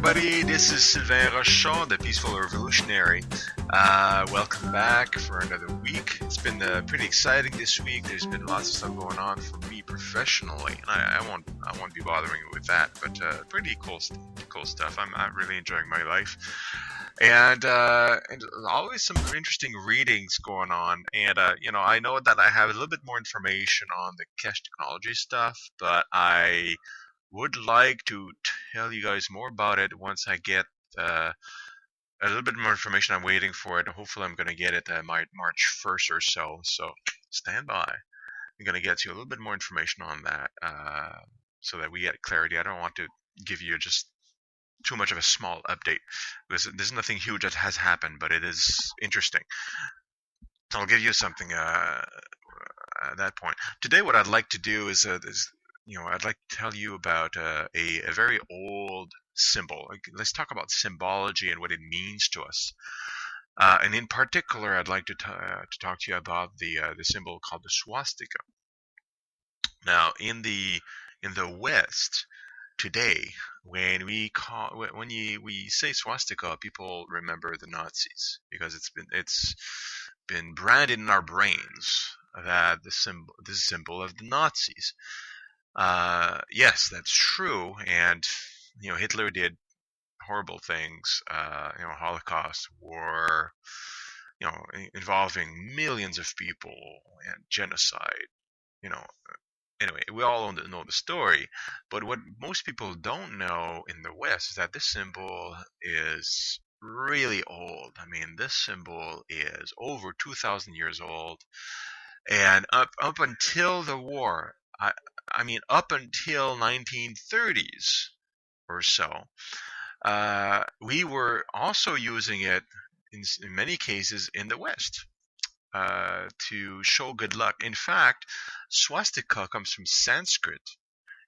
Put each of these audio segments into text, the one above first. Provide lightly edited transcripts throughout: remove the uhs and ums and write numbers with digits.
everybody. This is Sylvain Rochon, the Peaceful Revolutionary. Welcome back for another week. It's been pretty exciting this week. There's been lots of stuff going on for me professionally, and I won't be bothering you with that. But pretty cool stuff. I'm really enjoying my life, and always some interesting readings going on. And I know that I have a little bit more information on the cache technology stuff, but I would like to tell you guys more about it once I get a little bit more information. I'm waiting for it. Hopefully I'm going to get it March 1st or so. So stand by. I'm going to get you a little bit more information on that so that we get clarity. I don't want to give you just too much of a small update because there's nothing huge that has happened, but it is interesting. I'll give you something at that point. Today what I'd like to do is I'd like to tell you about a very old symbol. Let's talk about symbology and what it means to us. And in particular, I'd like to talk to you about the symbol called the swastika. Now, in the West today, when we say swastika, people remember the Nazis because it's been branded in our brains that this symbol of the Nazis. Yes, that's true, and Hitler did horrible things. Holocaust, war, involving millions of people and genocide. Anyway, we all know the story. But what most people don't know in the West is that this symbol is really old. I mean, this symbol is over 2,000 years old, and up until the war. I mean, up until 1930s or so, we were also using it in many cases in the West to show good luck. In fact, swastika comes from Sanskrit.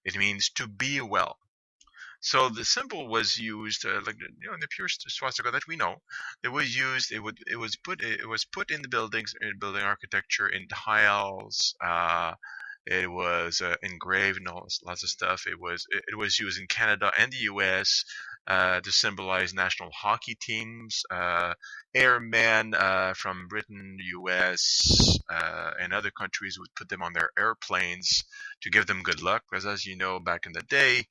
It means to be well. So the symbol was used in the pure swastika that we know. It was used. It was put in the buildings, in building architecture, in tiles. It was engraved and lots of stuff. It was used in Canada and the U.S. To symbolize national hockey teams. Airmen from Britain, U.S., and other countries would put them on their airplanes to give them good luck. Because as you know, back in the day,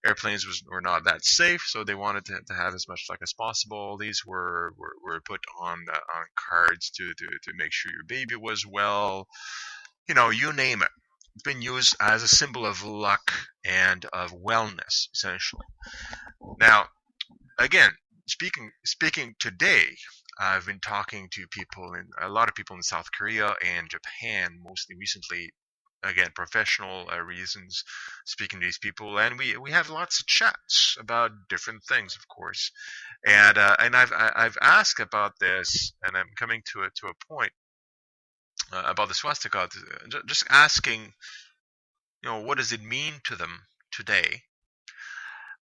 airplanes were not that safe, so they wanted to have as much luck as possible. These were put on cards to make sure your baby was well. You name it. It's been used as a symbol of luck and of wellness, essentially. Now, again, speaking today, I've been talking to a lot of people in South Korea and Japan, mostly recently. Again, professional reasons, speaking to these people, and we have lots of chats about different things, of course. And I've asked about this, and I'm coming to a point. About the swastika, just asking, what does it mean to them today?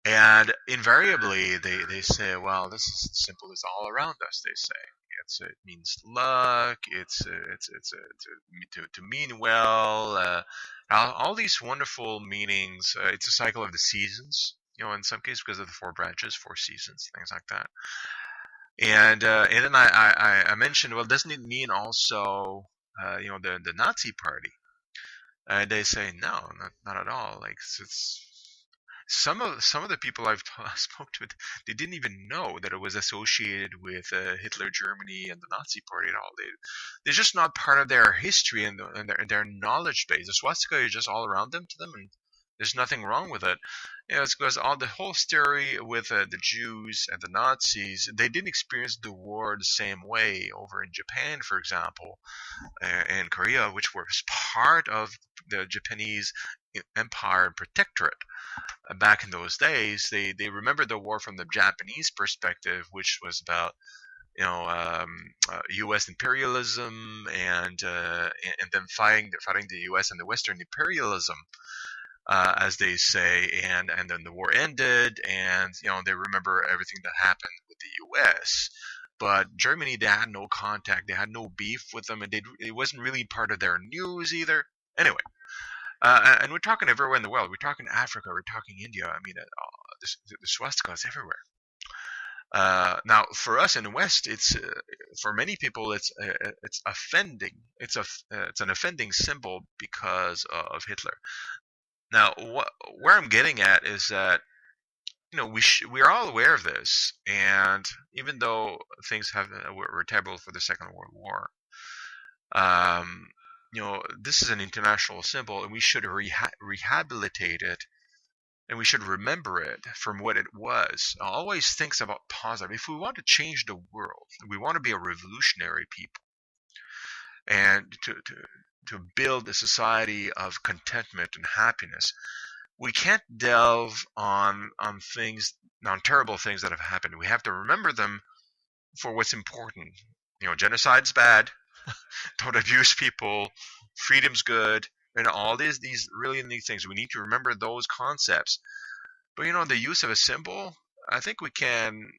And invariably, they say, well, this symbol is all around us. They say it means luck. It's to mean well. All these wonderful meanings. It's a cycle of the seasons. In some cases because of the 4 branches, 4 seasons, things like that. And then I mentioned, well, doesn't it mean also the Nazi Party? And they say no, not at all. Like it's some of the people I've spoke to, they didn't even know that it was associated with Hitler, Germany, and the Nazi Party at all. They're just not part of their history and their knowledge base. The swastika is just all around them to them, and there's nothing wrong with it. It's because the whole story with the Jews and the Nazis, they didn't experience the war the same way over in Japan, for example, and Korea, which was part of the Japanese Empire Protectorate. Back in those days, they remember the war from the Japanese perspective, which was about U.S. imperialism and then fighting the U.S. and the Western imperialism. As they say, and then the war ended, and they remember everything that happened with the U.S. But Germany, they had no contact, they had no beef with them, and it wasn't really part of their news either. Anyway, and we're talking everywhere in the world. We're talking Africa, we're talking India. I mean, the swastika is everywhere. Now, for us in the West, it's for many people it's offending. It's an offending symbol because of Hitler. Now, where I'm getting at is that we're all aware of this, and even though things were terrible for the Second World War, um, this is an international symbol, and we should rehabilitate it, and we should remember it from what it was. Always thinks about positive. If we want to change the world, we want to be a revolutionary people, and to build a society of contentment and happiness, we can't delve on things, on terrible things that have happened. We have to remember them for what's important. Genocide's bad. Don't abuse people. Freedom's good. And all these really neat things. We need to remember those concepts. But the use of a symbol, I think we can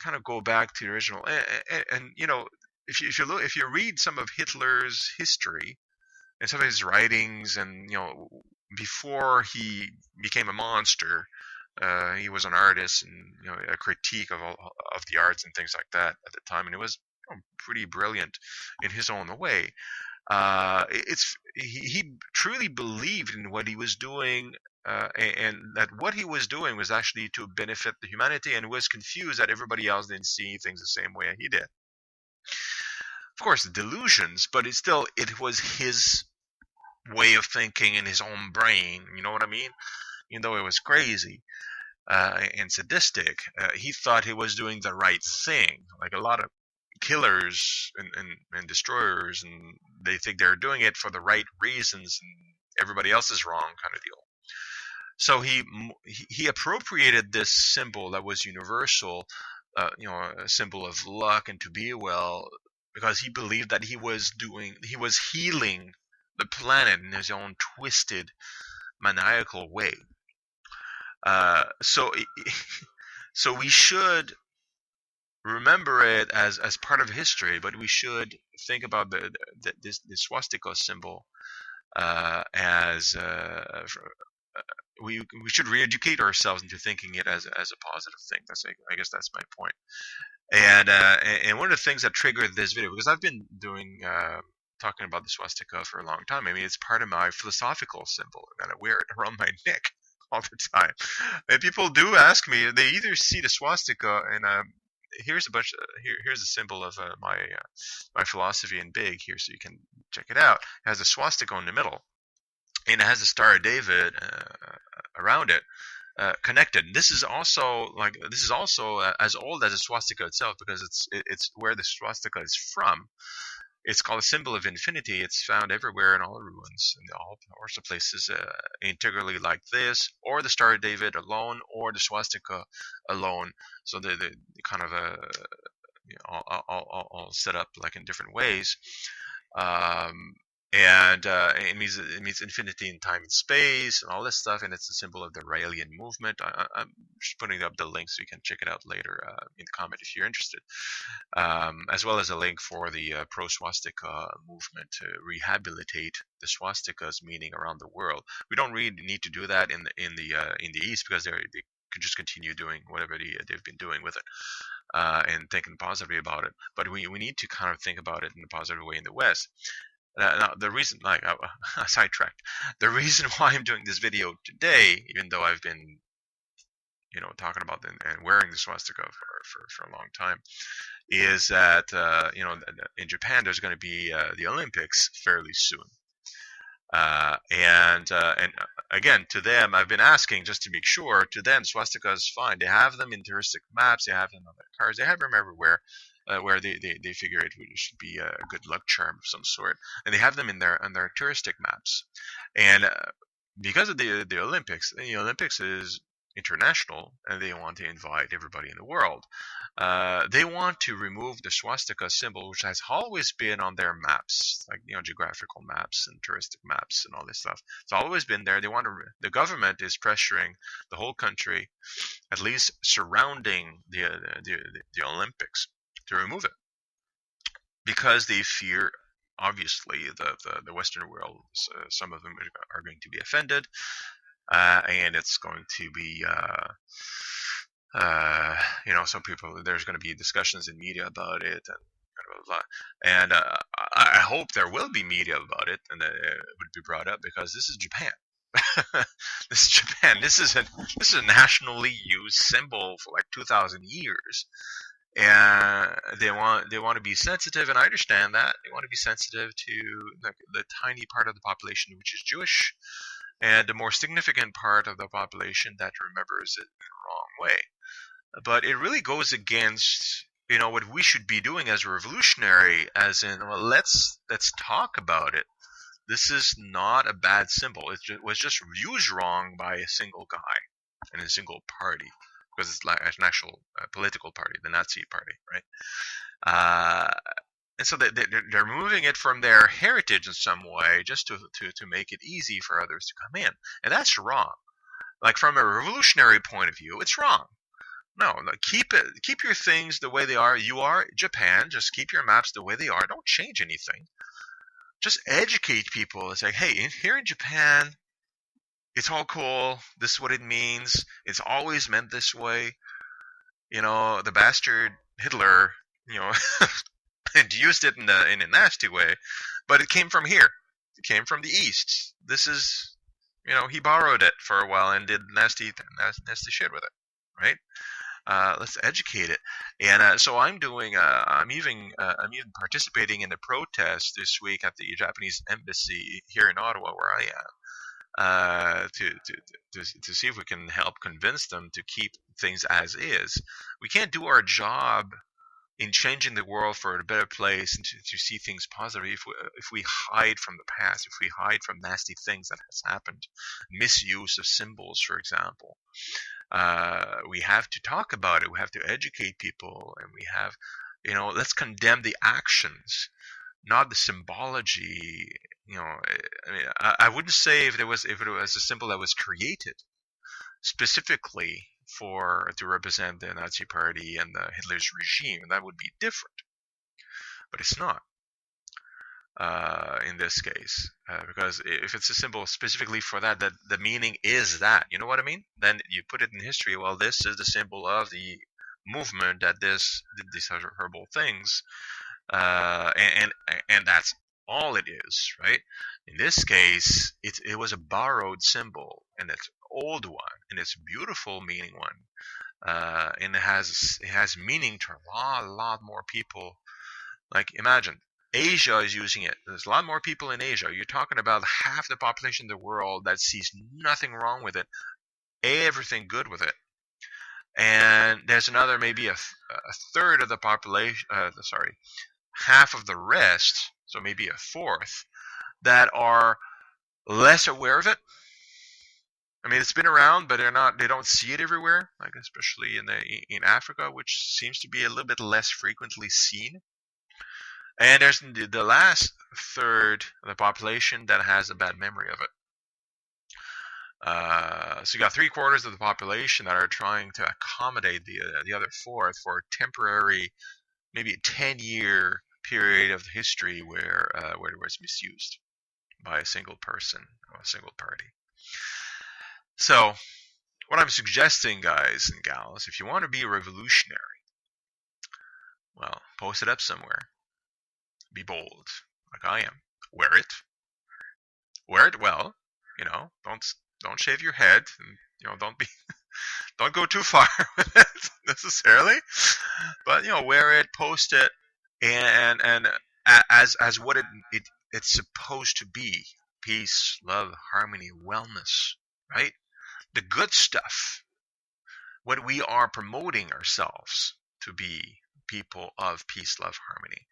kind of go back to the original. And if you read some of Hitler's history and some of his writings, and before he became a monster, he was an artist, and a critique of all of the arts and things like that at the time, and it was pretty brilliant in his own way. He truly believed in what he was doing, and that what he was doing was actually to benefit the humanity, and was confused that everybody else didn't see things the same way he did. Of course, delusions, but it was his way of thinking in his own brain. You know what I mean? Even though it was crazy and sadistic, he thought he was doing the right thing. Like a lot of killers and destroyers, and they think they're doing it for the right reasons, and everybody else is wrong, kind of deal. So he appropriated this symbol that was universal, a symbol of luck and to be well, because he believed that he was healing the planet in his own twisted, maniacal way. So we should remember it as part of history, but we should think about this swastika symbol as we should re-educate ourselves into thinking it as a positive thing. I guess that's my point. And one of the things that triggered this video, because I've been talking about the swastika for a long time. I mean, it's part of my philosophical symbol, and I wear it around my neck all the time. And people do ask me, they either see the swastika, and here's a symbol of my philosophy in big here, so you can check it out. It has a swastika in the middle, and it has a Star of David around it, connected. This is also as old as the swastika itself, because it's where the swastika is from. It's called a symbol of infinity. It's found everywhere in all the ruins, in all sorts of places, integrally like this, or the Star of David alone, or the swastika alone. So they kind of all set up like in different ways. And it means infinity in time and space and all this stuff, and it's a symbol of the Raelian movement. I'm just putting up the link so you can check it out later in the comment if you're interested, as well as a link for the pro-swastika movement to rehabilitate the swastika's meaning around the world. We don't really need to do that in the East, because they could just continue doing whatever they've been doing with it. And thinking positively about it, but we need to kind of think about it in a positive way in the West. Now, the reason, I sidetracked. The reason why I'm doing this video today, even though I've been, talking about and wearing the swastika for a long time, is that in Japan there's going to be the Olympics fairly soon. And again, to them, I've been asking just to make sure. To them, swastika is fine. They have them in touristic maps. They have them on their cars. They have them everywhere. Where they figure it should be a good luck charm of some sort, and they have them on their touristic maps. And because of the Olympics, the Olympics is international, and they want to invite everybody in the world. They want to remove the swastika symbol, which has always been on their maps, like geographical maps and touristic maps and all this stuff. It's always been there. The government is pressuring the whole country, at least surrounding the Olympics, to remove it, because they fear, obviously, the Western world. Some of them are going to be offended, and it's going to be some people, there's going to be discussions in media about it, and blah, blah, blah. And I hope there will be media about it, and that it would be brought up, because this is Japan. This is Japan. This is a nationally used symbol for like 2,000 years, and they want to be sensitive, and I understand that they want to be sensitive to the tiny part of the population which is Jewish, and the more significant part of the population that remembers it in the wrong way. But it really goes against what we should be doing as a revolutionary, as in, well, let's talk about it. This is not a bad symbol. It was just used wrong by a single guy and a single party, because it's like an actual political party, the Nazi party, right? And so they're removing it from their heritage in some way, just to make it easy for others to come in, and that's wrong. Like, from a revolutionary point of view, it's wrong. No, keep your things the way they are. You are Japan. Just keep your maps the way they are. Don't change anything. Just educate people and say, hey, here in Japan, it's all cool. This is what it means. It's always meant this way. The bastard Hitler, and used it in a nasty way, but it came from here. It came from the East. This is, he borrowed it for a while and did nasty shit with it, right? Let's educate it. And so I'm even participating in the protest this week at the Japanese embassy here in Ottawa, where I am, to see if we can help convince them to keep things as is. We can't do our job in changing the world for a better place, and to see things positively, if we hide from the past, if we hide from nasty things that has happened, misuse of symbols, for example. We have to talk about it. We have to educate people, and we have, let's condemn the actions, not the symbology. I mean, I wouldn't say if it was a symbol that was created specifically to represent the Nazi Party and the Hitler's regime, that would be different. But it's not. In this case, because if it's a symbol specifically for that, the meaning is that, you know what I mean? Then you put it in history. Well, this is the symbol of the movement that did these horrible things, and that's all it is, right? In this case, it was a borrowed symbol, and it's an old one, and it's a beautiful meaning one, and it has meaning to a lot more people. Like, imagine, Asia is using it. There's a lot more people in Asia. You're talking about half the population of the world that sees nothing wrong with it, everything good with it. And there's another, maybe a third of the population, half of the rest, so maybe a fourth, that are less aware of it. I mean, it's been around, but they don't see it everywhere, like especially in Africa, which seems to be a little bit less frequently seen. And there's the last third of the population that has a bad memory of it. So you got 3/4 of the population that are trying to accommodate the other fourth for a temporary, maybe a 10-year period of history where it was misused by a single person or a single party. So what I'm suggesting, guys and gals, if you want to be a revolutionary, well, post it up somewhere. Be bold, like I am. Wear it well. Don't shave your head, and don't go too far with it necessarily. But wear it, post it, and as what it's supposed to be: peace, love, harmony, wellness. Right? The good stuff. What we are promoting ourselves to be: people of peace, love, harmony.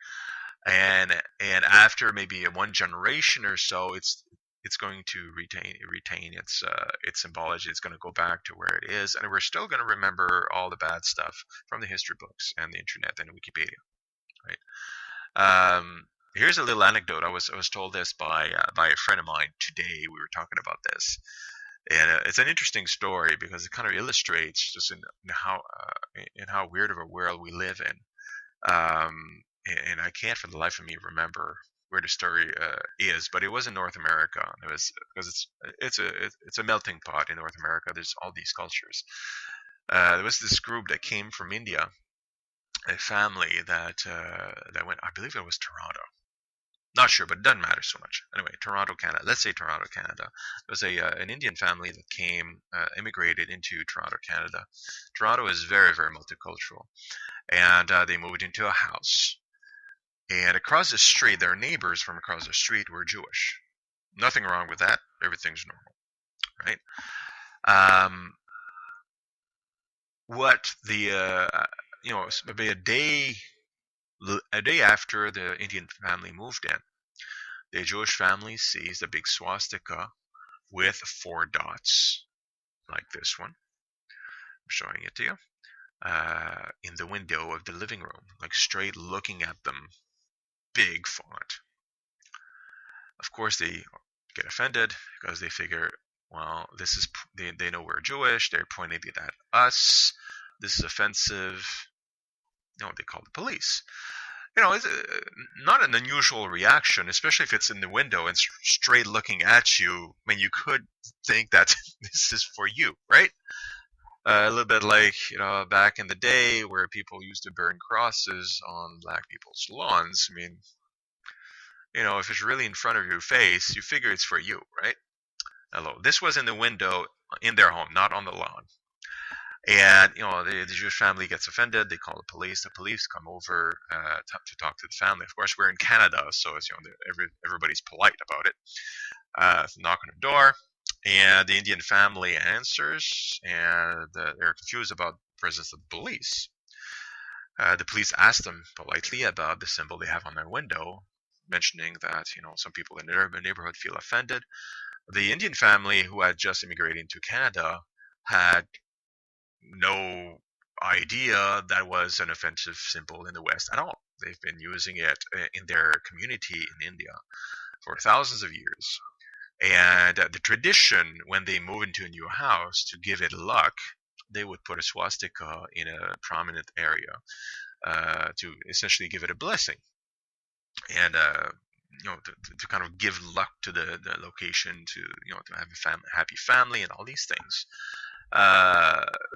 And after maybe one generation or so, it's going to retain its symbology. It's going to go back to where it is, and we're still going to remember all the bad stuff from the history books and the internet and Wikipedia, right? Here's a little anecdote. I was told this by a friend of mine today. We were talking about this, and it's an interesting story because it kind of illustrates just in how weird of a world we live in. And I can't for the life of me remember where the story is, but it was in North America. It was because it's a melting pot in North America. There's all these cultures. There was this group that came from India, a family that went. I believe it was Toronto. Not sure, but it doesn't matter so much. Anyway, Toronto, Canada. Let's say Toronto, Canada. There was an Indian family that came, immigrated into Toronto, Canada. Toronto is very, very multicultural, and they moved into a house. And across the street, their neighbors from across the street were Jewish. Nothing wrong with that. Everything's normal, right? What the maybe a day after the Indian family moved in, the Jewish family sees the big swastika with 4 dots, like this one. I'm showing it to you. In the window of the living room, like straight looking at them, big font. Of course, they get offended because they figure, well, this is they know we're Jewish. They're pointing it at us. This is offensive. They call the police. It's not an unusual reaction, especially if it's in the window and straight looking at you. I mean, you could think that this is for you, right? A little bit like, back in the day where people used to burn crosses on black people's lawns. I mean, if it's really in front of your face, you figure it's for you, right? Hello. This was in the window in their home, not on the lawn. And, the Jewish family gets offended. They call the police. The police come over to talk to the family. Of course, we're in Canada, so it's, everybody's polite about it. Knock on the door, and the Indian family answers, and they're confused about the presence of the police. The police ask them politely about the symbol they have on their window, mentioning that, some people in the neighborhood feel offended. The Indian family who had just immigrated to Canada had no idea that was an offensive symbol in the West at all. They've been using it in their community in India for thousands of years. And the tradition, when they move into a new house, to give it luck, they would put a swastika in a prominent area to essentially give it a blessing. And to kind of give luck to the location, to have a happy family and all these things.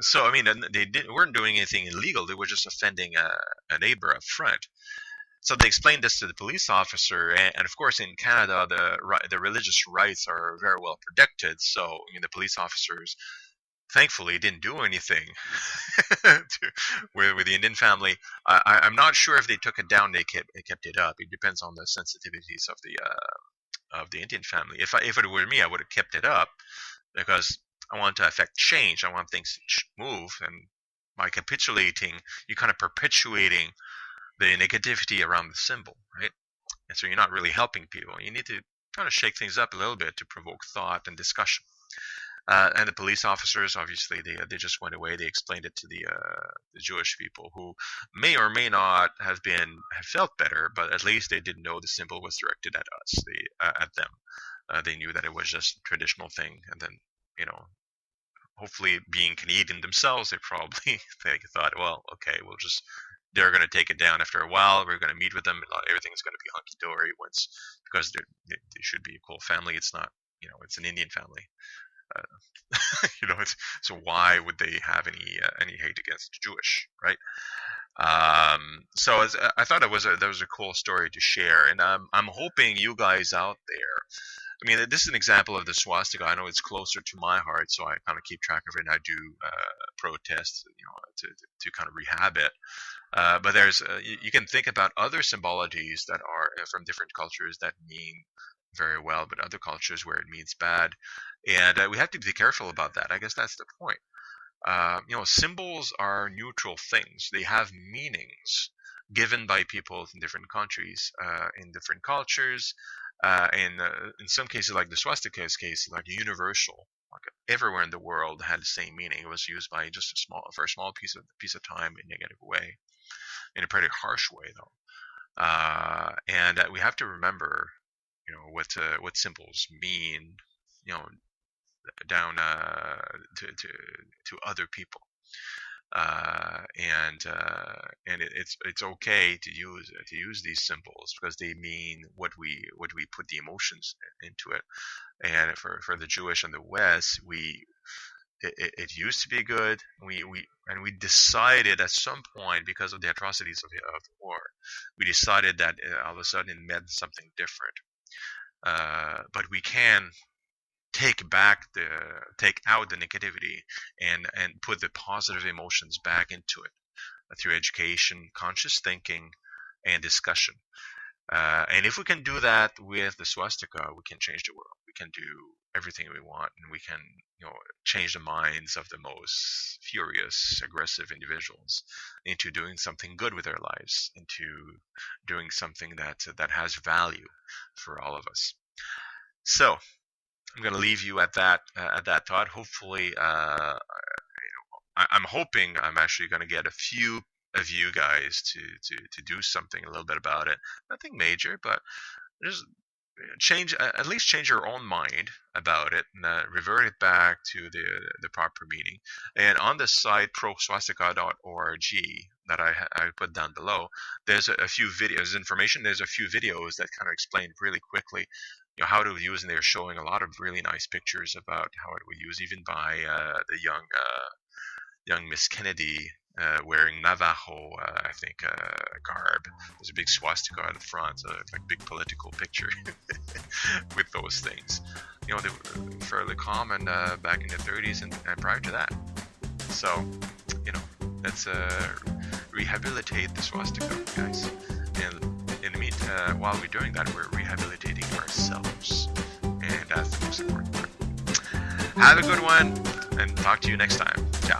So I mean, they weren't doing anything illegal. They were just offending a neighbor up front. So they explained this to the police officer, and of course, in Canada, the religious rights are very well protected. So the police officers, thankfully, didn't do anything with the Indian family. I'm not sure if they took it down. They kept it up. It depends on the sensitivities of the Indian family. If it were me, I would have kept it up because I want to affect change. I want things to move, and by capitulating, you're kind of perpetuating the negativity around the symbol, right? And so you're not really helping people. You need to kind of shake things up a little bit to provoke thought and discussion. And the police officers, obviously, they just went away. They explained it to the Jewish people, who may or may not have felt better, but at least they didn't know the symbol was directed at us, at them. They knew that it was just a traditional thing, and then hopefully, being Canadian themselves, they probably thought, well, okay, they're going to take it down after a while. We're going to meet with them, and not everything's going to be hunky dory because they should be a cool family. It's not, it's an Indian family. So why would they have any hate against the Jewish, right? So I thought that was a cool story to share, and I'm hoping you guys out there. I mean, this is an example of the swastika. I know it's closer to my heart, so I kind of keep track of it, and I do protest, to kind of rehab it. But there's you can think about other symbologies that are from different cultures that mean very well, but other cultures where it means bad, and we have to be careful about that. I guess that's the point. Symbols are neutral things. They have meanings given by people in different countries, in different cultures. In some cases, like the swastika's case, like universal, like everywhere in the world had the same meaning. It was used by just for a small piece of time in a negative way, in a pretty harsh way, though. And we have to remember, what symbols mean, down to other people. It's okay to use these symbols because they mean what we put the emotions into it. And for the Jewish in the West, it used to be good. We decided at some point, because of the atrocities of the war, we decided that all of a sudden it meant something different. But we can take out the negativity and put the positive emotions back into it through education, conscious thinking, and discussion. And if we can do that with the swastika, we can change the world. We can do everything we want, and we can, change the minds of the most furious, aggressive individuals into doing something good with their lives, into doing something that has value for all of us. So I'm going to leave you at that thought. Hopefully, I'm hoping I'm actually going to get a few of you guys to do something a little bit about it. Nothing major, but just at least change your own mind about it, and revert it back to the proper meaning. And on the site proswastika.org that I put down below, there's a few videos, information. There's a few videos that kind of explain really quickly, how to use, and they're showing a lot of really nice pictures about how it would use, even by the young Miss Kennedy, wearing Navajo, I think, garb. There's a big swastika at the front, so it's like a big political picture with those things. They were fairly common back in the 30s and prior to that. So, let's rehabilitate the swastika, guys. And in the meantime, while we're doing that, we're rehabilitating ourselves, and that's the most important part. Have a good one, and talk to you next time. Ciao.